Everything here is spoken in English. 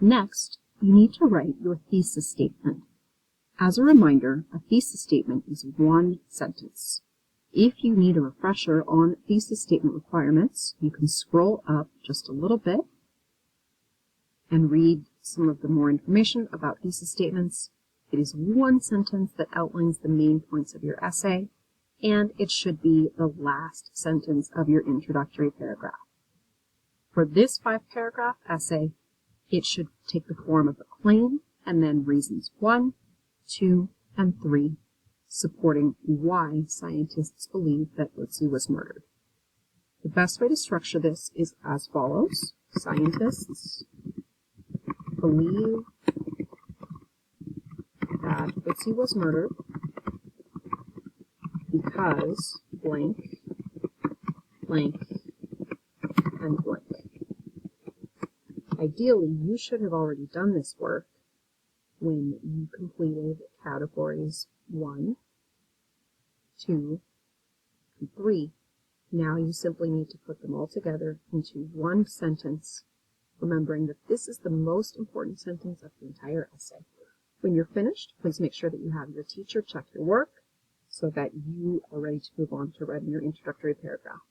Next, you need to write your thesis statement. As a reminder, a thesis statement is one sentence. If you need a refresher on thesis statement requirements, you can scroll up just a little bit and read some of the more information about thesis statements. It is one sentence that outlines the main points of your essay, and it should be the last sentence of your introductory paragraph. For this 5-paragraph essay, it should take the form of a claim and then reasons 1, 2, and 3, supporting why scientists believe that Otzi was murdered. The best way to structure this is as follows. Scientists believe that Otzi was murdered because blank, blank, and blank. Ideally, you should have already done this work when you completed categories 1, 2, and 3. Now you simply need to put them all together into one sentence, remembering that this is the most important sentence of the entire essay. When you're finished, please make sure that you have your teacher check your work so that you are ready to move on to writing your introductory paragraph.